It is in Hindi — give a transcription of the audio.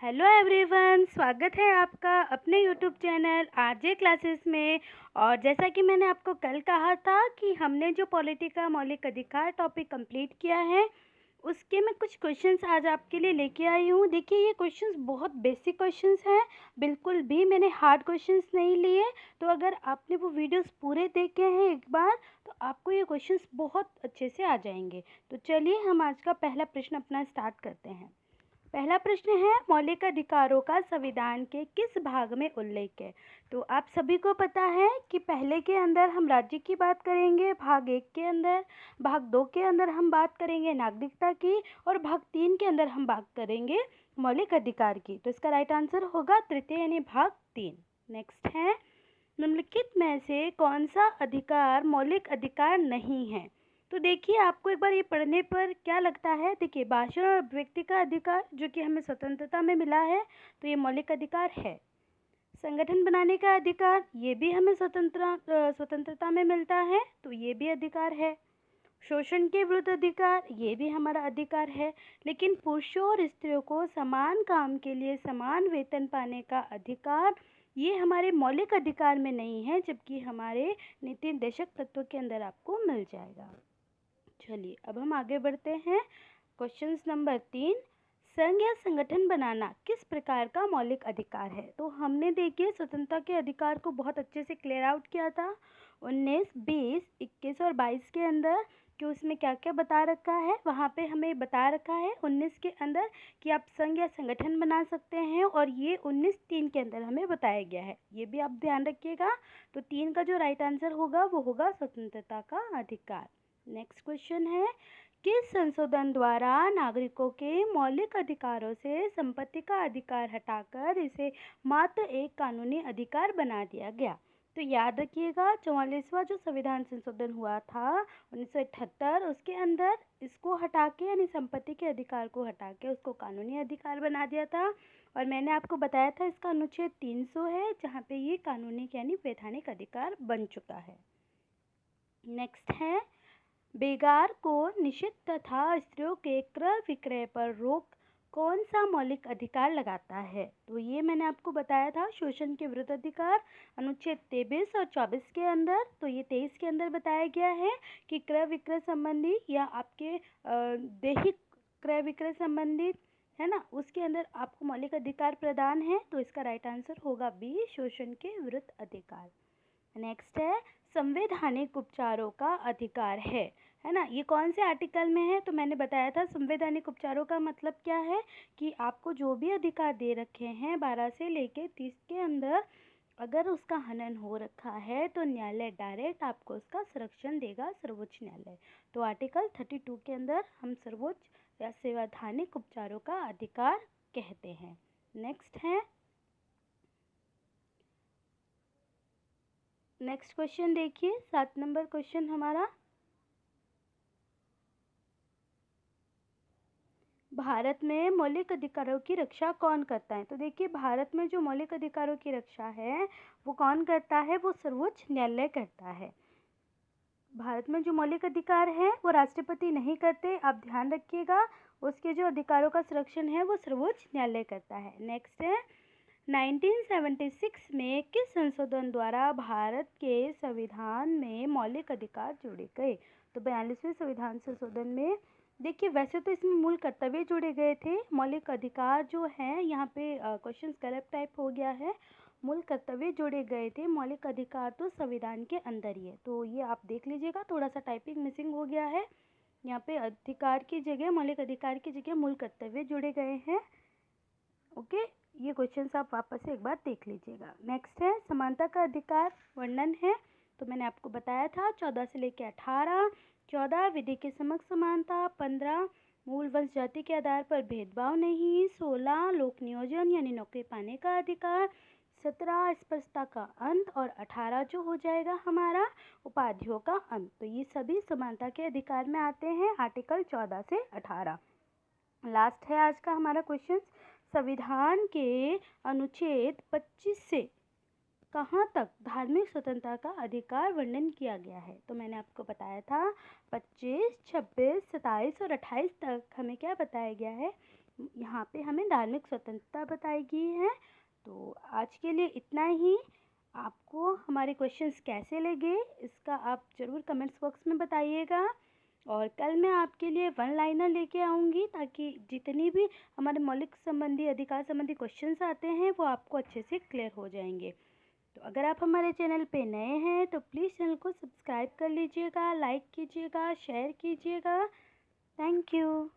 हेलो एवरीवन, स्वागत है आपका अपने यूट्यूब चैनल आरजे क्लासेस में। और जैसा कि मैंने आपको कल कहा था कि हमने जो पॉलिटी का मौलिक अधिकार टॉपिक कंप्लीट किया है उसके मैं कुछ क्वेश्चंस आज आपके लिए लेके आई हूँ। देखिए, ये क्वेश्चंस बहुत बेसिक क्वेश्चंस हैं, बिल्कुल भी मैंने हार्ड क्वेश्चंस नहीं लिए। तो अगर आपने वो वीडियोस पूरे देखे हैं एक बार तो आपको ये क्वेश्चंस बहुत अच्छे से आ जाएंगे। तो चलिए हम आज का पहला प्रश्न अपना स्टार्ट करते हैं। पहला प्रश्न है, मौलिक अधिकारों का संविधान के किस भाग में उल्लेख है। तो आप सभी को पता है कि पहले के अंदर हम राज्य की बात करेंगे, भाग 1 के अंदर, भाग 2 के अंदर हम बात करेंगे नागरिकता की, और भाग 3 के अंदर हम बात करेंगे मौलिक अधिकार की। तो इसका राइट आंसर होगा तृतीय यानी भाग 3। नेक्स्ट है, निम्नलिखित में से कौन सा अधिकार मौलिक अधिकार नहीं है। तो देखिए, आपको एक बार ये पढ़ने पर क्या लगता है। देखिए, भाषण और अभिव्यक्ति का अधिकार जो कि हमें स्वतंत्रता में मिला है तो ये मौलिक अधिकार है। संगठन बनाने का अधिकार ये भी हमें स्वतंत्रता में मिलता है तो ये भी अधिकार है। शोषण के विरुद्ध अधिकार ये भी हमारा अधिकार है। लेकिन पुरुषों और स्त्रियों को समान काम के लिए समान वेतन पाने का अधिकार ये हमारे मौलिक अधिकार में नहीं है, जबकि हमारे नीति निर्देशक तत्व के अंदर आपको मिल जाएगा। चलिए अब हम आगे बढ़ते हैं। क्वेश्चन नंबर 3, संघ या संगठन बनाना किस प्रकार का मौलिक अधिकार है। तो हमने देखिए स्वतंत्रता के अधिकार को बहुत अच्छे से क्लियर आउट किया था 19, 20, 21 और 22 के अंदर कि उसमें क्या क्या बता रखा है। वहाँ पे हमें बता रखा है 19 के अंदर कि आप संघ या संगठन बना सकते हैं, और ये 19(3) के अंदर हमें बताया गया है, ये भी आप ध्यान रखिएगा। तो 3 का जो राइट आंसर होगा वो होगा स्वतंत्रता का अधिकार। नेक्स्ट क्वेश्चन है, किस संशोधन द्वारा नागरिकों के मौलिक अधिकारों से संपत्ति का अधिकार हटाकर इसे मात्र एक कानूनी अधिकार बना दिया गया। तो याद रखिएगा 44वां जो संविधान संशोधन हुआ था 1978, उसके अंदर इसको हटा के यानी संपत्ति के अधिकार को हटा के उसको कानूनी अधिकार बना दिया था। और मैंने आपको बताया था इसका अनुच्छेद 300 है जहाँ पे ये कानूनी यानी वैधानिक अधिकार बन चुका है। नेक्स्ट है, बेगार को निषिद्ध तथा स्त्रियों के क्रय विक्रय पर रोक कौन सा मौलिक अधिकार लगाता है। तो ये मैंने आपको बताया था शोषण के विरुद्ध अधिकार अनुच्छेद 23 और 24 के अंदर। तो ये 23 के अंदर बताया गया है कि क्रय विक्रय संबंधी या आपके दैहिक क्रय विक्रय संबंधित है ना, उसके अंदर आपको मौलिक अधिकार प्रदान है। तो इसका राइट आंसर होगा बी, शोषण के विरुद्ध अधिकार। नेक्स्ट है, संवैधानिक उपचारों का अधिकार है ना, ये कौन से आर्टिकल में है। तो मैंने बताया था संवैधानिक उपचारों का मतलब क्या है कि आपको जो भी अधिकार दे रखे हैं 12 से लेके 30 के अंदर, अगर उसका हनन हो रखा है तो न्यायालय डायरेक्ट आपको उसका संरक्षण देगा, सर्वोच्च न्यायालय। तो आर्टिकल 32 के अंदर हम सर्वोच्च या संवैधानिक उपचारों का अधिकार कहते हैं। नेक्स्ट है, नेक्स्ट क्वेश्चन देखिए 7 नंबर क्वेश्चन हमारा, भारत में मौलिक अधिकारों की रक्षा कौन करता है। तो देखिए, भारत में जो मौलिक अधिकारों की रक्षा है वो कौन करता है, वो सर्वोच्च न्यायालय करता है। भारत में जो मौलिक अधिकार है वो राष्ट्रपति नहीं करते, आप ध्यान रखिएगा। उसके जो अधिकारों का संरक्षण है वो सर्वोच्च न्यायालय करता है। नेक्स्ट है, 1976 में किस संशोधन द्वारा भारत के संविधान में मौलिक अधिकार जोड़े गए। तो 42वें संविधान संशोधन में देखिए, वैसे तो इसमें मूल कर्तव्य जोड़े गए थे, मौलिक अधिकार जो है यहाँ पे क्वेश्चन गलत टाइप हो गया है, मूल कर्तव्य जोड़े गए थे, मौलिक अधिकार तो संविधान के अंदर ही है। तो ये आप देख लीजिएगा, थोड़ा सा टाइपिंग मिसिंग हो गया है, यहाँ पे अधिकार की जगह मौलिक अधिकार की जगह मूल कर्तव्य जोड़े गए हैं। ओके, ये क्वेश्चंस आप वापस से एक बार देख लीजिएगा। नेक्स्ट है, समानता का अधिकार वर्णन है। तो मैंने आपको बताया था 14 से लेकर 18, 14 विधि के समक्ष समानता, 15 मूल वंश जाति के आधार पर भेदभाव नहीं, 16 लोक नियोजन यानी नौकरी पाने का अधिकार, 17 स्पर्शता का अंत, और 18 जो हो जाएगा हमारा उपाधियों का अंत। तो ये सभी समानता के अधिकार में आते हैं, आर्टिकल 14 से 18। लास्ट है आज का हमारा क्वेश्चन, संविधान के अनुच्छेद 25 से कहाँ तक धार्मिक स्वतंत्रता का अधिकार वर्णन किया गया है। तो मैंने आपको बताया था 25, 26, 27 और 28 तक हमें क्या बताया गया है यहाँ पे हमें धार्मिक स्वतंत्रता बताई गई है। तो आज के लिए इतना ही। आपको हमारे क्वेश्चंस कैसे लगे इसका आप ज़रूर कमेंट्स बॉक्स में बताइएगा। और कल मैं आपके लिए वन लाइनर लेके आऊँगी ताकि जितनी भी हमारे मौलिक संबंधी अधिकार संबंधी क्वेश्चंस आते हैं वो आपको अच्छे से क्लियर हो जाएंगे। तो अगर आप हमारे चैनल पे नए हैं तो प्लीज़ चैनल को सब्सक्राइब कर लीजिएगा, लाइक कीजिएगा, शेयर कीजिएगा। Thank you.